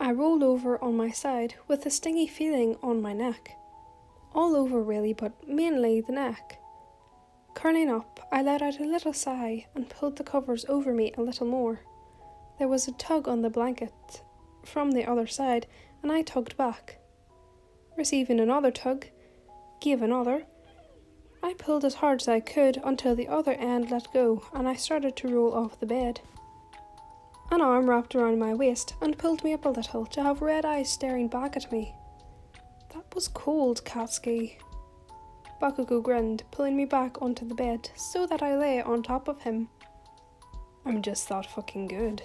I rolled over on my side with a stingy feeling on my neck. All over really, but mainly the neck. Curling up, I let out a little sigh and pulled the covers over me a little more. There was a tug on the blanket from the other side, and I tugged back. Receiving another tug, gave another. I pulled as hard as I could until the other end let go and I started to roll off the bed. An arm wrapped around my waist and pulled me up a little to have red eyes staring back at me. That was cold, Katsuki. Bakugou grinned, pulling me back onto the bed so that I lay on top of him. I'm just that fucking good.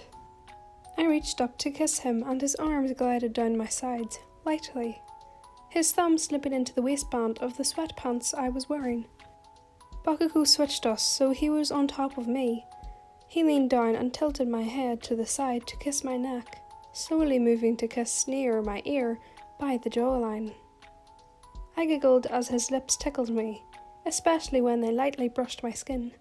I reached up to kiss him and his arms glided down my sides, lightly. His thumb slipping into the waistband of the sweatpants I was wearing. Bakugou switched us so he was on top of me. He leaned down and tilted my head to the side to kiss my neck, slowly moving to kiss near my ear by the jawline. I giggled as his lips tickled me, especially when they lightly brushed my skin.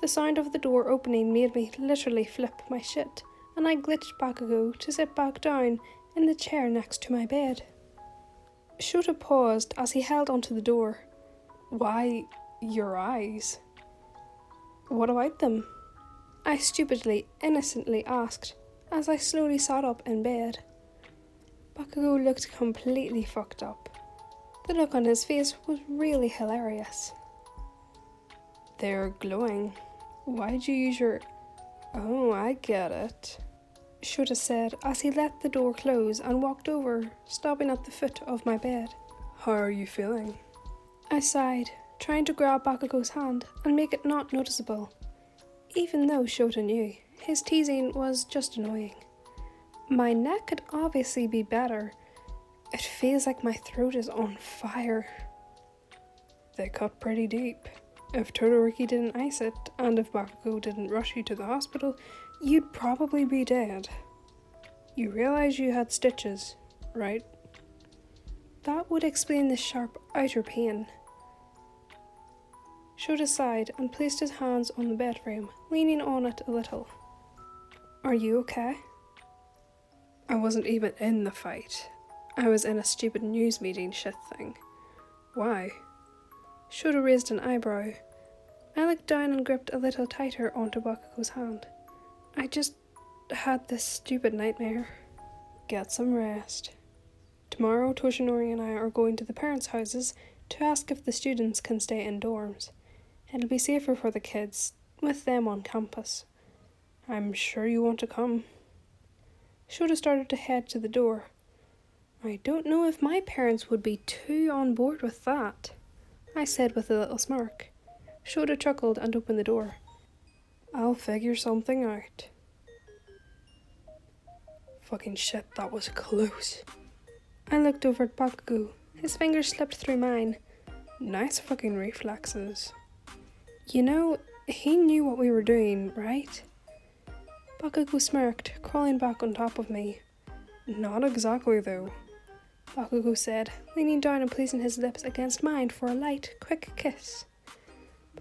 The sound of the door opening made me literally flip my shit, and I glitched Bakugou to sit back down in the chair next to my bed. Shota paused as he held onto the door. Why, your eyes? What about them? I stupidly, innocently asked, as I slowly sat up in bed. Bakugou looked completely fucked up. The look on his face was really hilarious. They're glowing. Why'd you use your... Oh, I get it, Shota said as he let the door close and walked over, stopping at the foot of my bed. How are you feeling? I sighed, trying to grab Bakugou's hand and make it not noticeable. Even though Shota knew, his teasing was just annoying. My neck could obviously be better. It feels like my throat is on fire. They cut pretty deep. If Todoroki didn't ice it, and if Bakugou didn't rush you to the hospital, you'd probably be dead. You realize you had stitches, right? That would explain the sharp outer pain. Shota sighed and placed his hands on the bed frame, leaning on it a little. Are you okay? I wasn't even in the fight. I was in a stupid news meeting shit thing. Why? Shota raised an eyebrow. I looked down and gripped a little tighter onto Bakugou's hand. I just had this stupid nightmare. Get some rest. Tomorrow, Toshinori and I are going to the parents' houses to ask if the students can stay in dorms. It'll be safer for the kids, with them on campus. I'm sure you want to come. Shota started to head to the door. I don't know if my parents would be too on board with that, I said with a little smirk. Shota chuckled and opened the door. I'll figure something out. Fucking shit, that was close. I looked over at Bakugou. His fingers slipped through mine. Nice fucking reflexes. You know, he knew what we were doing, right? Bakugou smirked, crawling back on top of me. Not exactly though, Bakugou said, leaning down and placing his lips against mine for a light, quick kiss.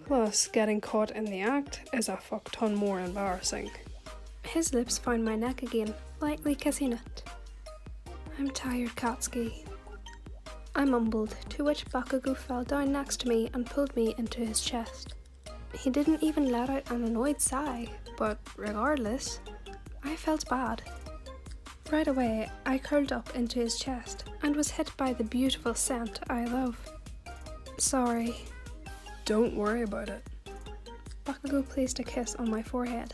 Plus, getting caught in the act is a fuck ton more embarrassing. His lips found my neck again, lightly kissing it. I'm tired, Katsuki, I mumbled, to which Bakugou fell down next to me and pulled me into his chest. He didn't even let out an annoyed sigh, but regardless, I felt bad. Right away, I curled up into his chest and was hit by the beautiful scent I love. Sorry. Don't worry about it. Bakugou placed a kiss on my forehead.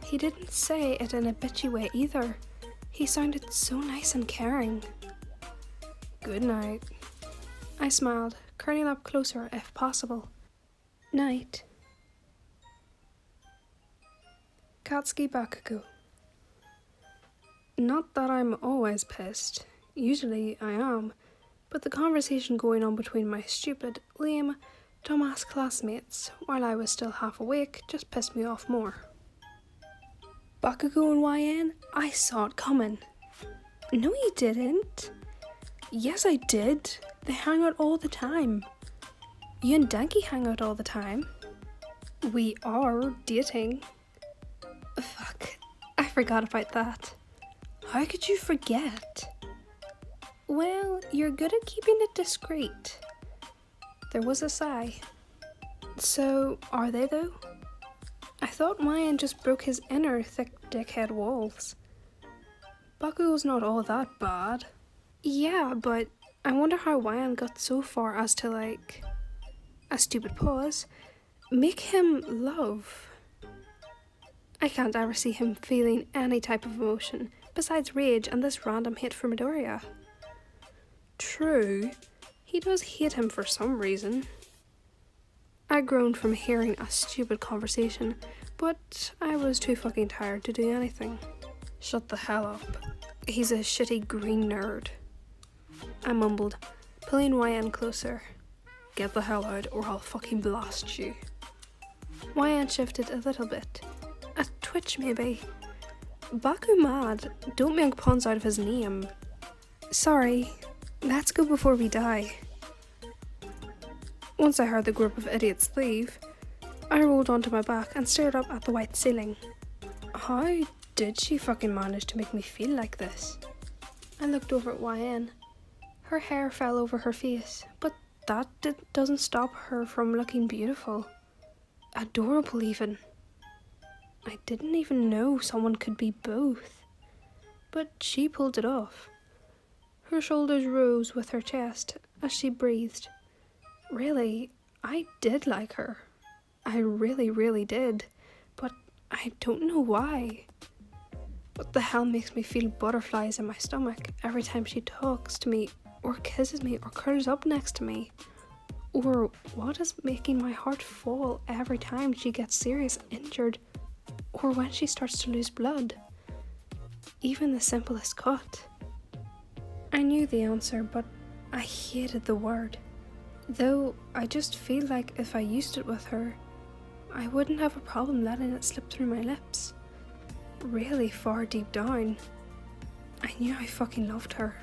He didn't say it in a bitchy way either. He sounded so nice and caring. Good night. I smiled, curling up closer if possible. Night. Katsuki Bakugou. Not that I'm always pissed. Usually I am. But the conversation going on between my stupid, lame, dumbass classmates while I was still half awake just pissed me off more. Bakugou and YN? I saw it coming. No, you didn't. Yes, I did. They hang out all the time. You and Denki hang out all the time. We are dating. Fuck, I forgot about that. How could you forget? Well, you're good at keeping it discreet. There was a sigh. So, are they though? I thought Mayan just broke his inner thick dickhead walls. Bakugou's not all that bad. Yeah, but I wonder how Wayan got so far as to, like, a stupid pause, make him love. I can't ever see him feeling any type of emotion besides rage and this random hate for Midoriya. True, he does hate him for some reason. I groaned from hearing a stupid conversation, but I was too fucking tired to do anything. Shut the hell up. He's a shitty green nerd. I mumbled, pulling YN closer. Get the hell out or I'll fucking blast you. YN shifted a little bit. A twitch maybe. Baku mad, don't make puns out of his name. Sorry, let's go before we die. Once I heard the group of idiots leave, I rolled onto my back and stared up at the white ceiling. How did she fucking manage to make me feel like this? I looked over at YN. Her hair fell over her face, but that doesn't stop her from looking beautiful. Adorable even. I didn't even know someone could be both. But she pulled it off. Her shoulders rose with her chest as she breathed. Really, I did like her. I really did. But I don't know why. What the hell makes me feel butterflies in my stomach every time she talks to me or kisses me or curls up next to me? Or what is making my heart fall every time she gets seriously injured or when she starts to lose blood? Even the simplest cut. I knew the answer, but I hated the word. Though I just feel like if I used it with her, I wouldn't have a problem letting it slip through my lips. Really far deep down, I knew I fucking loved her.